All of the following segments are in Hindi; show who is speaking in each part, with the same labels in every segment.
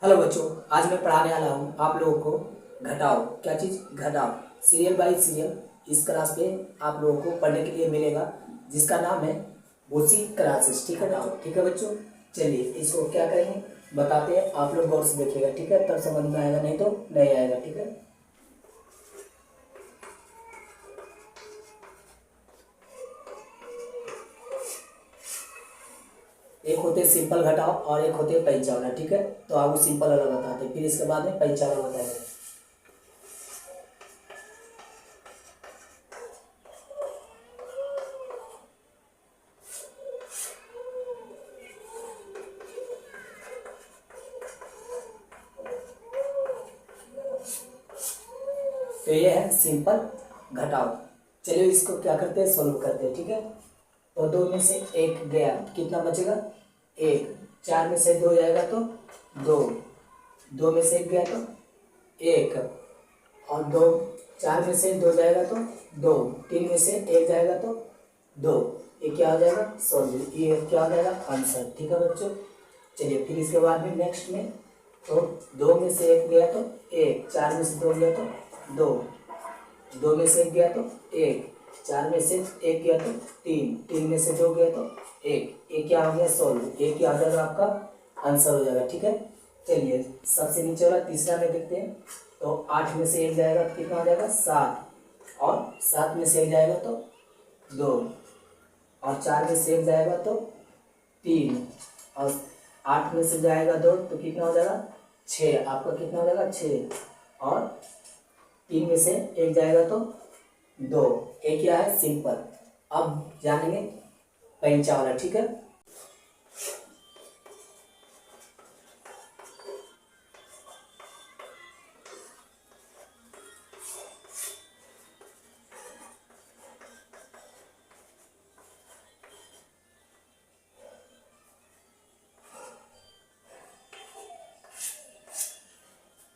Speaker 1: हेलो बच्चों, आज मैं पढ़ाने वाला हूँ आप लोगों को घटाओ। क्या चीज़? घटाओ। सीरियल बाय सीरियल इस क्लास पे आप लोगों को पढ़ने के लिए मिलेगा, जिसका नाम है बोसी क्लासेस। ठीक है ना? ठीक है बच्चों, चलिए इसको क्या करेंगे बताते हैं। आप लोग गौर से देखिएगा, ठीक है? तब समझ में आएगा, नहीं तो नहीं आएगा। ठीक है, एक होते सिंपल घटाओ और एक होते पैंचा वाला। ठीक है, तो आपको सिंपल वाला बताते हैं, फिर इसके बाद में पैंचा वाला बताएंगे। तो ये है सिंपल घटाओ। चलिए इसको क्या करते हैं, सोल्व करते हैं। ठीक है, तो दो में से एक गया, कितना बचेगा? एक। चार में से दो जाएगा तो दो। दो में से एक गया तो एक, और दो। चार में से दो जाएगा तो दो। तीन में से एक जाएगा तो दो। ये क्या हो जाएगा? सॉल्व। ये क्या हो जाएगा? आंसर। ठीक है बच्चों, चलिए फिर इसके बाद में नेक्स्ट में, तो दो में से एक गया तो एक। चार में से दो गया तो दो। दो में से एक गया तो एक। चार में से एक गया तो तीन। तीन में से दो गया तो एक। ये क्या हो गया? सॉल्व। ये क्या हो जाएगा? आपका आंसर हो जाएगा। ठीक है, चलिए सबसे नीचे वाला तीसरा में देखते हैं। तो आठ में से एक जाएगा तो कितना हो जाएगा? सात। और सात में से एक जाएगा तो दो। और चार में से एक जाएगा तो तीन। और आठ में से जाएगा दो तो कितना हो जाएगा? छः। आपका कितना हो जाएगा? छः। और तीन में से एक जाएगा तो दो। एक क्या है? सिंपल। अब जानेंगे पैंचा वाला। ठीक है,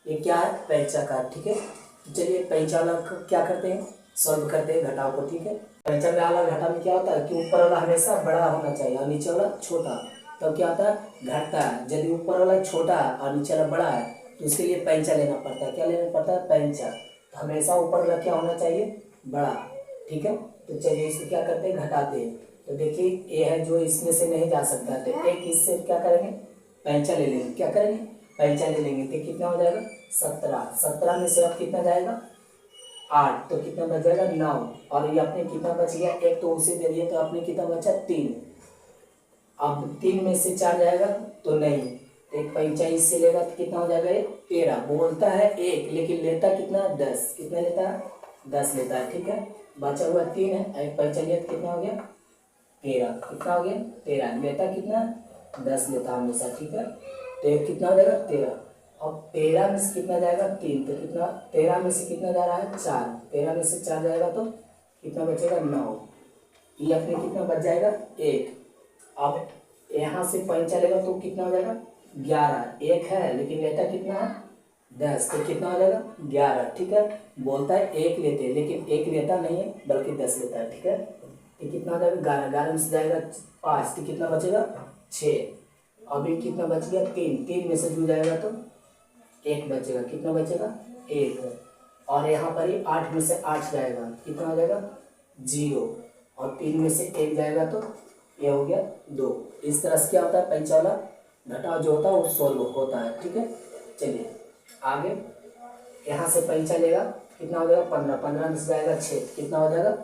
Speaker 1: ये क्या है? पैंचा का। ठीक है, तो चलिए पैंचा वाला क्या करते हैं, सॉल्व करते हैं घटाव को। ठीक है, पैंचा वाला घटा में क्या होता है कि ऊपर वाला हमेशा बड़ा होना चाहिए और नीचे वाला छोटा। तो क्या होता है? घटता है। यदि ऊपर वाला छोटा है और नीचे वाला बड़ा है तो उसके लिए पैंचा लेना पड़ता है। क्या लेना पड़ता है? पैंचा। तो हमेशा ऊपर वाला क्या होना चाहिए? बड़ा। ठीक है, तो चलिए इसको क्या करते हैं, घटाते हैं। तो देखिए ये है जो इसमें से नहीं जा सकता, तो एक इससे क्या करेंगे? पैंचा ले लेंगे। क्या करेंगे? पैंचा ले लेंगे। तो कितना हो जाएगा? 17। 17 में से अब कितना जाएगा? 8। तो कितना बच जाएगा? 9। और ये अपने कितना बच गया? एक तो उसे दे दिया, तो अपने कितना बचा? 3। अब 3 में से 4 जाएगा तो नहीं, एक पैंचा इससे लेगा तो कितना हो जाएगा? ये 13। बोलता है एक, लेकिन लेता कितना? 10। कितना लेता है? 10 लेता है। ठीक है, बचा हुआ 3 है, एक पैंचा लिया तो कितना हो गया? 13। कितना हो गया? 13। लेता कितना? 10 लेता हमेशा। ठीक है, तो ये कितना हो जाएगा? 13। अब 13 में से कितना जाएगा? 3। तो कितना? 13 में से कितना जा रहा है? 4। 13 में से 4 जाएगा तो कितना बचेगा? 9। ये अपने कितना बच जाएगा? 1। अब यहाँ से पैंचा लेगा तो कितना हो जाएगा? 11। एक है लेकिन लेता कितना है? 10। तो कितना हो जाएगा? 11। ठीक है, बोलता है एक लेते हैं, लेकिन एक लेता नहीं है बल्कि 10 लेता है। ठीक है, तो कितना हो जाएगा? 11। 11 में से जाएगा 5 तो कितना बचेगा? 6। अभी कितना बच गया? 3। 3 में से जुड़ जाएगा तो एक बचेगा। कितना बचेगा? एक। और यहाँ पर ही 8 में से 8 जाएगा, कितना हो जाएगा? 0। और 3 में से एक जाएगा तो ये हो गया 2। इस तरह से क्या होता है? पैंचा वाला घटाव जो होता है वो सोल्व होता है। ठीक है, चलिए आगे। यहाँ से पैंचा लेगा, कितना हो जाएगा? 15। 15 में से जाएगा 6, कितना हो जाएगा?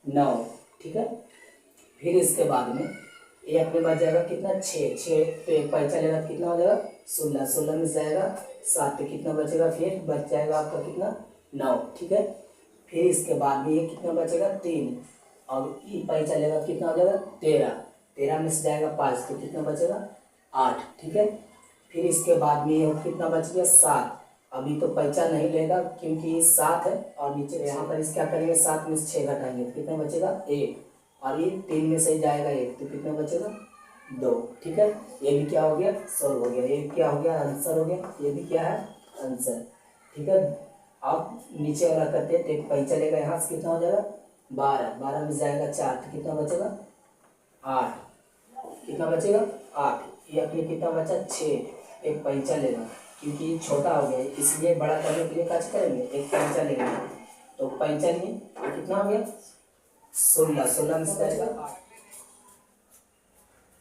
Speaker 1: 9। ठीक है, फिर इसके बाद में ये अपने बच जाएगा कितना? 6। 6 पे एक पैंचा लेगा तो कितना हो जाएगा? 16। 16 में से जाएगा 7 पे कितना बचेगा? फिर बच जाएगा आपका कितना? 9। ठीक है, फिर इसके बाद में ये कितना बचेगा? 3। अब ये पैंचा लेगा कितना हो जाएगा? 13। 13 में से जाएगा 5 तो कितना बचेगा? 8। ठीक है, फिर इसके बाद में ये कितना बच गया? 7। अभी तो पैंचा नहीं लेगा क्योंकि 7 है और नीचे यहाँ पर इस क्या करेंगे? 7 में से 6 घटाएंगे तो कितना बचेगा? 1। और ये 3 में से जाएगा 1 तो कितना बचेगा? 2। ठीक है, ये भी क्या हो गया? सॉल्व हो गया। ये क्या हो गया? आंसर हो गया। ये भी क्या है? आंसर। ठीक है, अब नीचे वाला करते हैं। तो एक पैंचा लेगा, यहाँ से कितना हो जाएगा? 12। 12 में जाएगा 4 तो कितना बचेगा? 8। कितना बचेगा? 8। ये अपने कितना बचा? 6। एक पैंचा लेना, क्योंकि छोटा हो गया है इसलिए बड़ा करने के लिए क्या करेंगे, एक पैंचा लेंगे। तो पैंचा लिए तो कितना हो गया 16, 16 में से जाएगा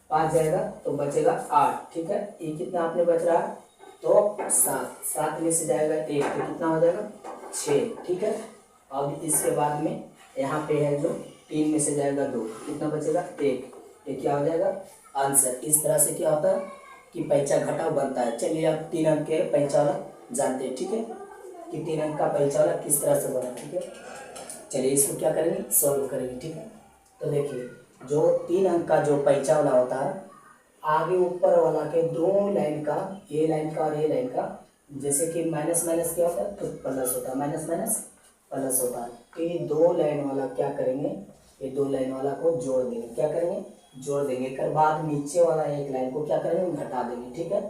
Speaker 1: 5 जाएगा तो बचेगा 8। ठीक है, ये कितना आपने बच रहा है तो 7, 7 में से जाएगा 1 तो कितना हो जाएगा 6। ठीक है, अब इसके बाद में यहाँ पे है जो 3 में से जाएगा 2 कितना बचेगा 1, ये क्या हो जाएगा आंसर। इस तरह से क्या होता है कि पैंचा घटाव बनता है। चलिए आप 3 अंक के पैंचा वाला जानते हैं। ठीक है, कि 3 अंक का पैंचा वाला किस तरह से बना। ठीक है, चलिए इसको क्या करेंगे सॉल्व करेंगे। ठीक है, तो देखिए जो 3 अंक का जो पैंचा वाला होता है, आगे ऊपर वाला के दो लाइन का, ये लाइन का और ये लाइन का, जैसे कि माइनस माइनस क्या होता है तो प्लस होता है, माइनस माइनस प्लस होता है। तो ये 2 लाइन वाला क्या करेंगे, ये 2 लाइन वाला को जोड़ देंगे। क्या करेंगे जोड़ देंगे, कर बाद नीचे वाला एक लाइन को क्या करेंगे घटा देंगे। ठीक है,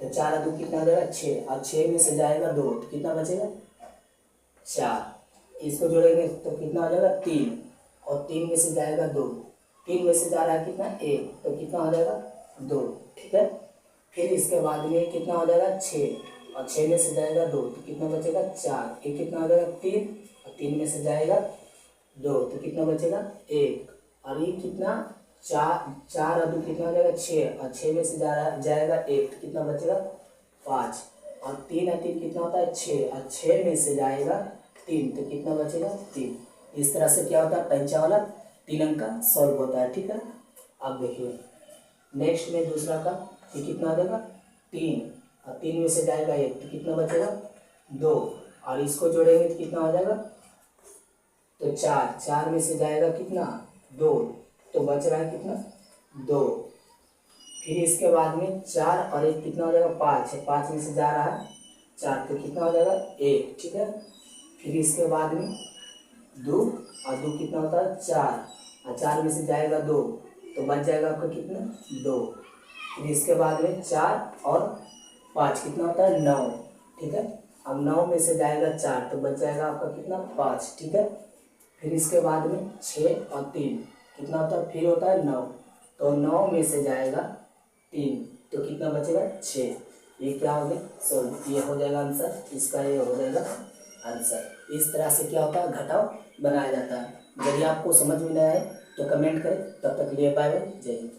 Speaker 1: तो 4 और 2 कितना हो जाएगा 6, और 6 में से जाएगा 2 तो कितना बचेगा 4। इसको जोड़ेंगे तो कितना हो जाएगा 3, और 3 में से जाएगा 2, 3 में से जा रहा है कितना 1 तो कितना हो जाएगा 2। ठीक है, फिर इसके बाद में कितना हो जाएगा 6, और 6 में से जाएगा 2 तो कितना बचेगा 4, ये कितना हो जाएगा 3, और 3 में से जाएगा 2 तो कितना बचेगा 1, और ये कितना 4 और 2 कितना हो जाएगा 6, और 6 में से जाएगा 1 तो कितना बचेगा 5, और 3 और 3 कितना होता है 6, और 6 में से जाएगा 3 तो कितना बचेगा 3। इस तरह से क्या होता है पैंचा वाला 3 अंक का सॉल्व होता है। ठीक है, अब देखिए नेक्स्ट में दूसरा का, ये कितना आ जाएगा 3, और 3 में से जाएगा 1 तो कितना बचेगा 2, और इसको जोड़ेंगे तो कितना हो जाएगा तो 4, 4 में से जाएगा कितना 2 तो बच रहा है कितना 2। फिर इसके बाद में 4 और 1 कितना हो जाएगा 5 है, 5 में से जा रहा है 4 तो कितना हो जाएगा 1। ठीक है, फिर इसके बाद में 2 और 2 कितना होता है 4, और 4 में से जाएगा 2 तो बच जाएगा आपका कितना 2। फिर इसके बाद में 4 और 5 कितना होता है 9। ठीक है, अब 9 में से जाएगा 4 तो बच जाएगा आपका कितना 5। ठीक है, फिर इसके बाद में 6 और 3 कितना होता है फिर होता है 9, तो 9 में से जाएगा 3 तो कितना बचेगा 6। ये क्या हो गया सॉल्व, ये हो जाएगा आंसर, इसका ये हो जाएगा आंसर। इस तरह से क्या होता है घटाव बनाया जाता है। यदि आपको समझ में नहीं आए तो कमेंट करें। तब तक लिए बाय बाय, जय हिंद।